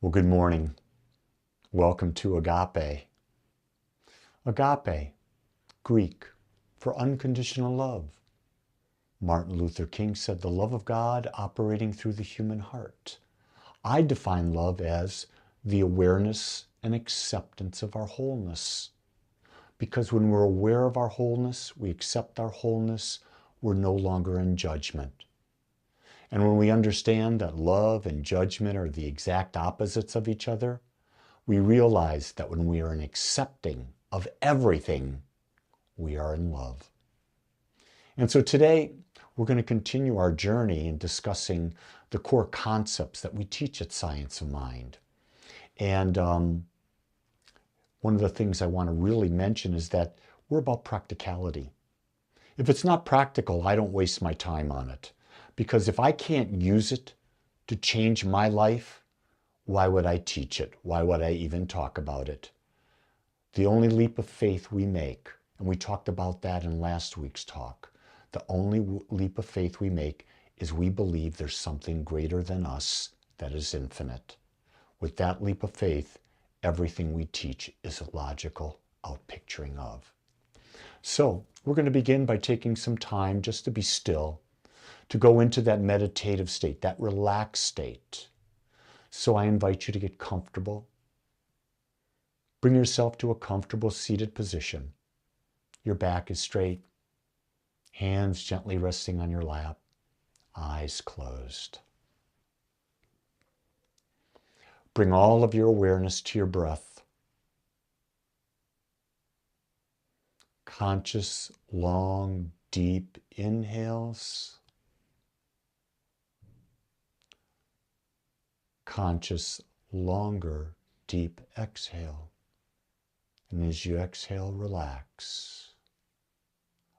Well, good morning. Welcome to Agape. Agape, Greek, for unconditional love. Martin Luther King said the love of God operating through the human heart. I define love as the awareness and acceptance of our wholeness. Because when we're aware of our wholeness, we accept our wholeness, we're no longer in judgment. And when we understand that love and judgment are the exact opposites of each other, we realize that when we are in accepting of everything, we are in love. And so today, we're going to continue our journey in discussing the core concepts that we teach at Science of Mind. And one of the things I want to really mention is that we're about practicality. If it's not practical, I don't waste my time on it. Because if I can't use it to change my life, why would I teach it? Why would I even talk about it? The only leap of faith we make, and we talked about that in last week's talk, the only leap of faith we make is we believe there's something greater than us that is infinite. With that leap of faith, everything we teach is a logical outpicturing of. So we're going to begin by taking some time just to be still, to go into that meditative state, that relaxed state. So I invite you to get comfortable. Bring yourself to a comfortable seated position. Your back is straight, hands gently resting on your lap, eyes closed. Bring all of your awareness to your breath. Conscious, long, deep inhales. Conscious, longer, deep exhale. And as you exhale, relax.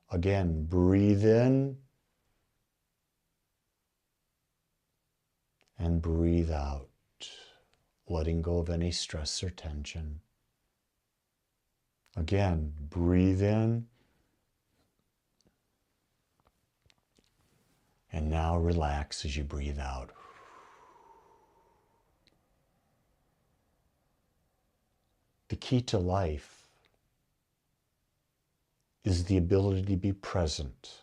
Again, breathe in and breathe out, letting go of any stress or tension. Again, breathe in and now relax as you breathe out. The key to life is the ability to be present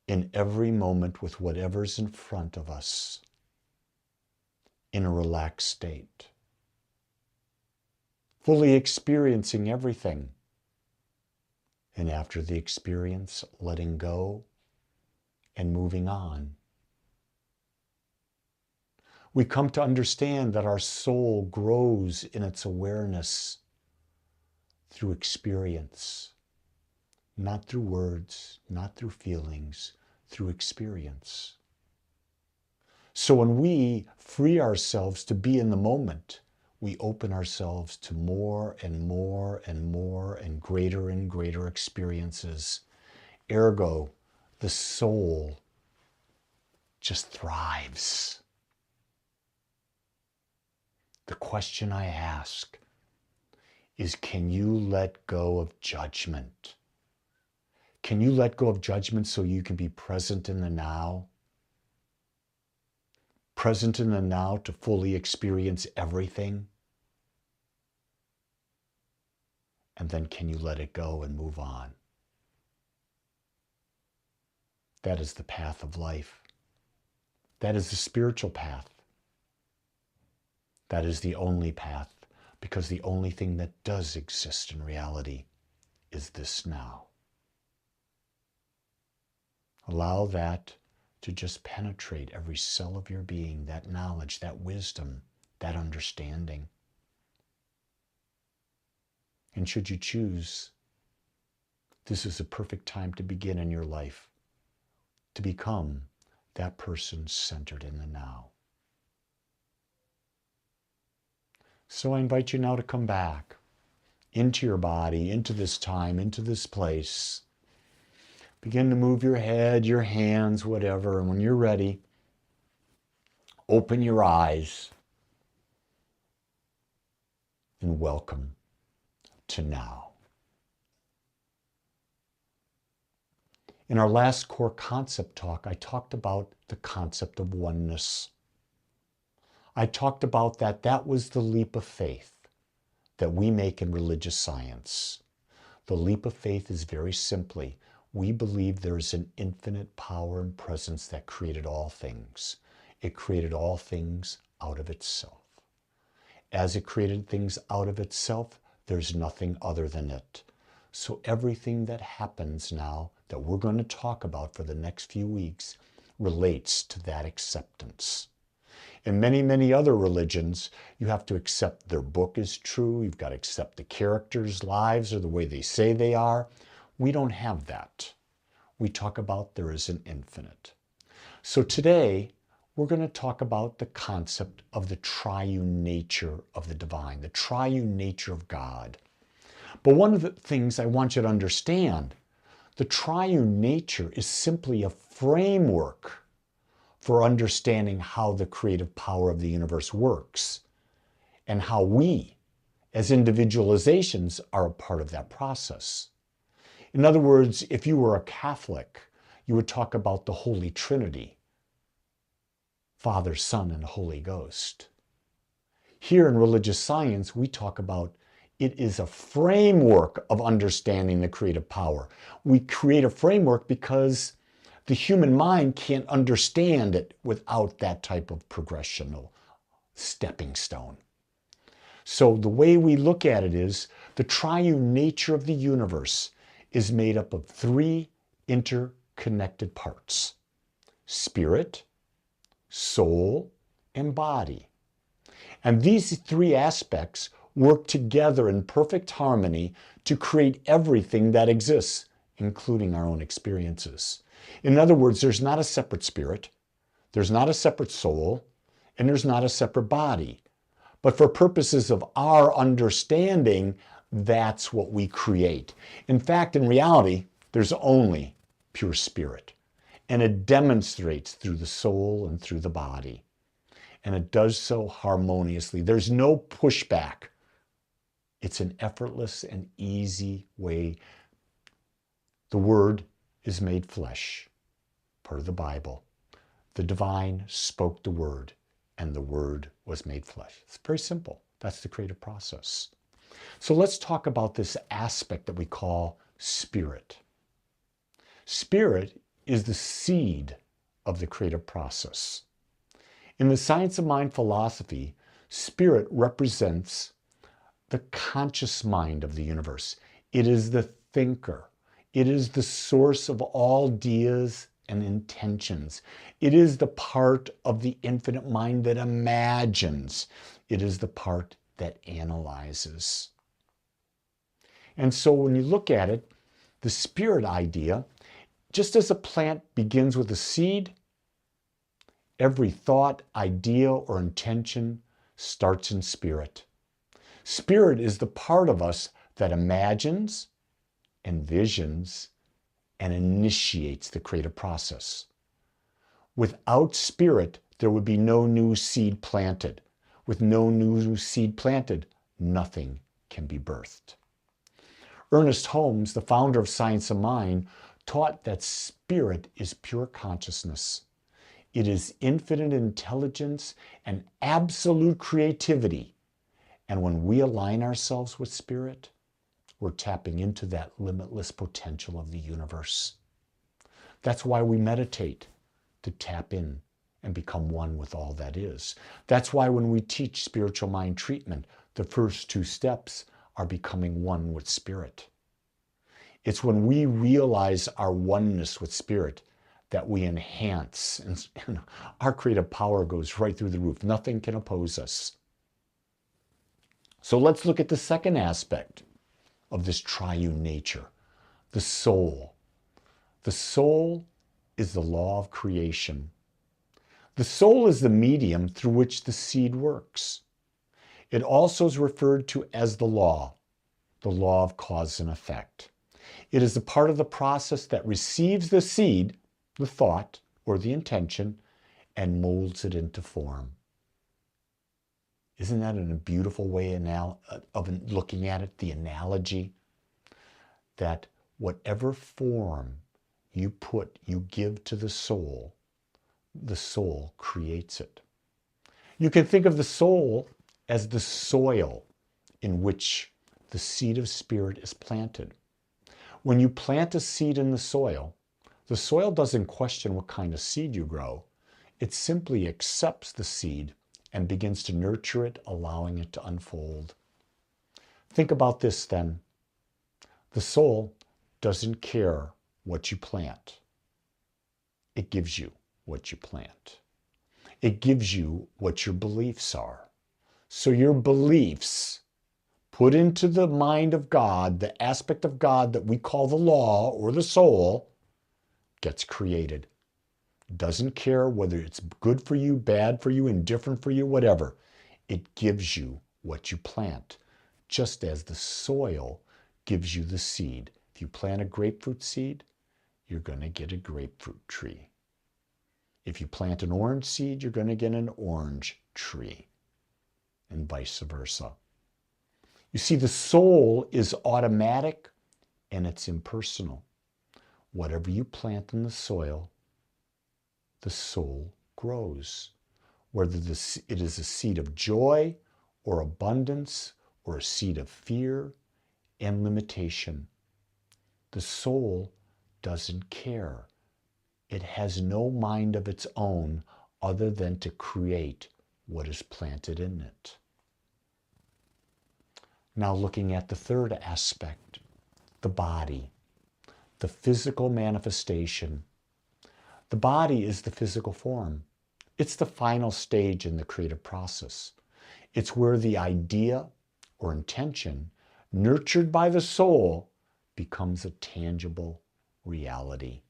in every moment with whatever's in front of us in a relaxed state, fully experiencing everything. And after the experience, letting go and moving on. We come to understand that our soul grows in its awareness through experience, not through words, not through feelings, through experience. So when we free ourselves to be in the moment, we open ourselves to more and more and more and greater experiences. Ergo, the soul just thrives. The question I ask is, can you let go of judgment? Can you let go of judgment so you can be present in the now? Present in the now to fully experience everything? And then can you let it go and move on? That is the path of life. That is the spiritual path. That is the only path, because the only thing that does exist in reality is this now. Allow that to just penetrate every cell of your being, that knowledge, that wisdom, that understanding. And should you choose, this is a perfect time to begin in your life, to become that person centered in the now. So I invite you now to come back into your body, into this time, into this place. Begin to move your head, your hands, whatever. And when you're ready, open your eyes and welcome to now. In our last core concept talk, I talked about the concept of oneness. I talked about that. That was the leap of faith that we make in religious science. The leap of faith is very simply, we believe there's an infinite power and presence that created all things. It created all things out of itself. As it created things out of itself, there's nothing other than it. So everything that happens now that we're going to talk about for the next few weeks relates to that acceptance. In many, many other religions, you have to accept their book is true. You've got to accept the characters' lives are the way they say they are. We don't have that. We talk about there is an infinite. So today, we're going to talk about the concept of the triune nature of the divine, the triune nature of God. But one of the things I want you to understand, the triune nature is simply a framework for understanding how the creative power of the universe works and how we, as individualizations, are a part of that process. In other words, if you were a Catholic, you would talk about the Holy Trinity, Father, Son, and Holy Ghost. Here in religious science, we talk about it is a framework of understanding the creative power. We create a framework because the human mind can't understand it without that type of progressional stepping stone. So the way we look at it is the triune nature of the universe is made up of three interconnected parts: spirit, soul, and body. And these three aspects work together in perfect harmony to create everything that exists, including our own experiences. In other words, there's not a separate spirit, there's not a separate soul, and there's not a separate body. But for purposes of our understanding, that's what we create. In fact, in reality, there's only pure spirit. And it demonstrates through the soul and through the body. And it does so harmoniously. There's no pushback. It's an effortless and easy way. The Word is made flesh, part of the Bible. The divine spoke the Word, and the Word was made flesh. It's very simple. That's the creative process. So let's talk about this aspect that we call spirit. Spirit is the seed of the creative process. In the science of mind philosophy, spirit represents the conscious mind of the universe. It is the thinker. It is the source of all ideas and intentions. It is the part of the infinite mind that imagines. It is the part that analyzes. And so when you look at it, the spirit idea, just as a plant begins with a seed, every thought, idea, or intention starts in spirit. Spirit is the part of us that imagines, envisions, and initiates the creative process. Without spirit, there would be no new seed planted. With no new seed planted, nothing can be birthed. Ernest Holmes, the founder of Science of Mind, taught that spirit is pure consciousness. It is infinite intelligence and absolute creativity. And when we align ourselves with spirit, we're tapping into that limitless potential of the universe. That's why we meditate, to tap in and become one with all that is. That's why when we teach spiritual mind treatment, the first two steps are becoming one with spirit. It's when we realize our oneness with spirit that we enhance, and our creative power goes right through the roof. Nothing can oppose us. So let's look at the second aspect of this triune nature, the soul. The soul is the law of creation. The soul is the medium through which the seed works. It also is referred to as the law of cause and effect. It is a part of the process that receives the seed, the thought or the intention, and molds it into form. Isn't that a beautiful way of looking at it, the analogy? That whatever form you give to the soul creates it. You can think of the soul as the soil in which the seed of spirit is planted. When you plant a seed in the soil doesn't question what kind of seed you grow. It simply accepts the seed and begins to nurture it, allowing it to unfold. Think about this then. The soul doesn't care what you plant. It gives you what you plant. It gives you what your beliefs are. So your beliefs put into the mind of God, the aspect of God that we call the law or the soul, gets created. Doesn't care whether it's good for you, bad for you, indifferent for you, whatever. It gives you what you plant, just as the soil gives you the seed. If you plant a grapefruit seed, you're going to get a grapefruit tree. If you plant an orange seed, you're going to get an orange tree, and vice versa. You see, the soul is automatic and it's impersonal. Whatever you plant in the soul grows. Whether it is a seed of joy or abundance or a seed of fear and limitation. The soul doesn't care. It has no mind of its own other than to create what is planted in it. Now looking at the third aspect, the body, the physical manifestation. The body is the physical form. It's the final stage in the creative process. It's where the idea or intention, nurtured by the soul, becomes a tangible reality.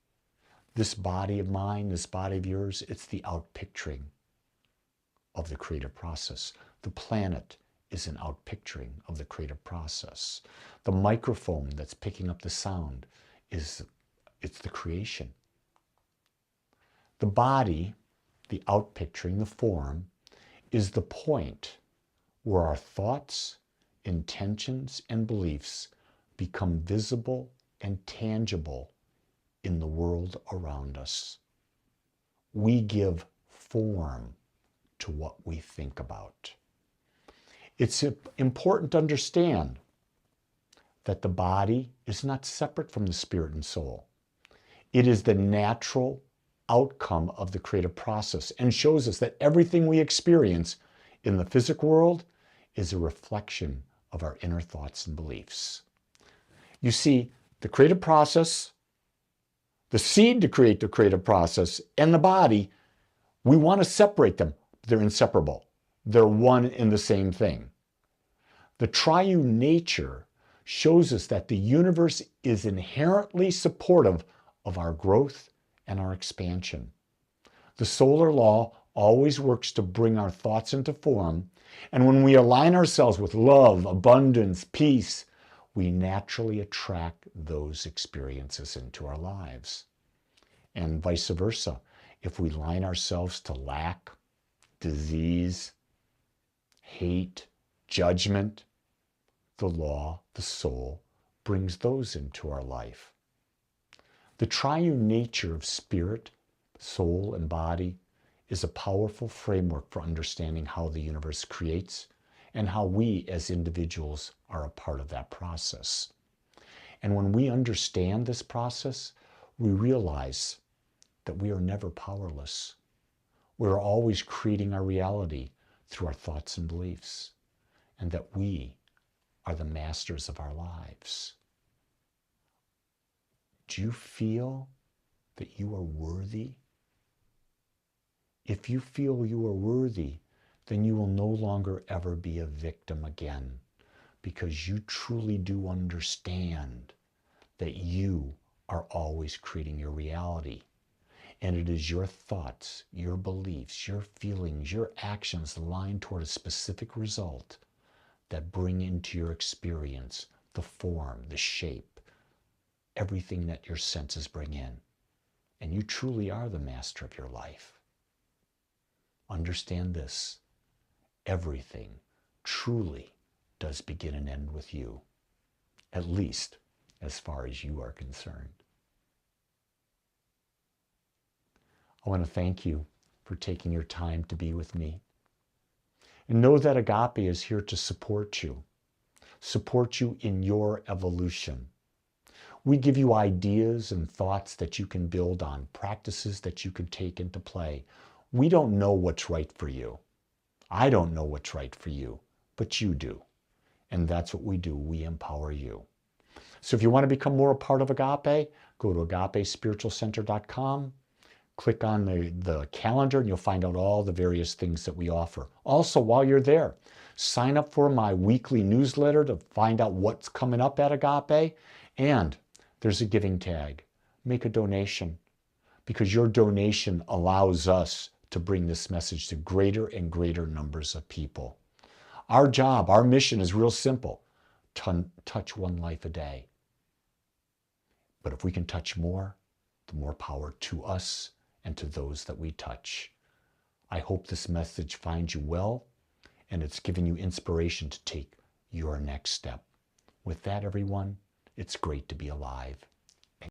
This body of mine, this body of yours, it's the outpicturing of the creative process. The planet is an outpicturing of the creative process. The microphone that's picking up the sound it's the creation. The body, the outpicturing, the form, is the point where our thoughts, intentions, and beliefs become visible and tangible in the world around us. We give form to what we think about. It's important to understand that the body is not separate from the spirit and soul. It is the natural outcome of the creative process and shows us that everything we experience in the physical world is a reflection of our inner thoughts and beliefs. You see, the creative process, the seed to create the creative process, and the body, we want to separate them. They're inseparable. They're one and the same thing. The triune nature shows us that the universe is inherently supportive of our growth and our expansion. The solar law always works to bring our thoughts into form, and when we align ourselves with love, abundance, peace, we naturally attract those experiences into our lives. And vice versa. If we align ourselves to lack, disease, hate, judgment, the law, the soul, brings those into our life. The triune nature of spirit, soul, and body is a powerful framework for understanding how the universe creates and how we as individuals are a part of that process. And when we understand this process, we realize that we are never powerless. We're always creating our reality through our thoughts and beliefs, and that we are the masters of our lives. Do you feel that you are worthy? If you feel you are worthy, then you will no longer ever be a victim again, because you truly do understand that you are always creating your reality. And it is your thoughts, your beliefs, your feelings, your actions aligned toward a specific result that bring into your experience the form, the shape, everything that your senses bring in. And you truly are the master of your life. Understand this. Everything truly does begin and end with you, at least as far as you are concerned. I want to thank you for taking your time to be with me. And know that Agape is here to support you in your evolution. We give you ideas and thoughts that you can build on, practices that you can take into play. We don't know what's right for you. I don't know what's right for you, but you do. And that's what we do. We empower you. So if you want to become more a part of Agape, go to agapespiritualcenter.com, click on the calendar, and you'll find out all the various things that we offer. Also, while you're there, sign up for my weekly newsletter to find out what's coming up at Agape. And there's a giving tag. Make a donation, because your donation allows us to bring this message to greater and greater numbers of people. Our job, our mission is real simple. Touch one life a day. But if we can touch more, the more power to us and to those that we touch. I hope this message finds you well, and it's given you inspiration to take your next step. With that, everyone, it's great to be alive.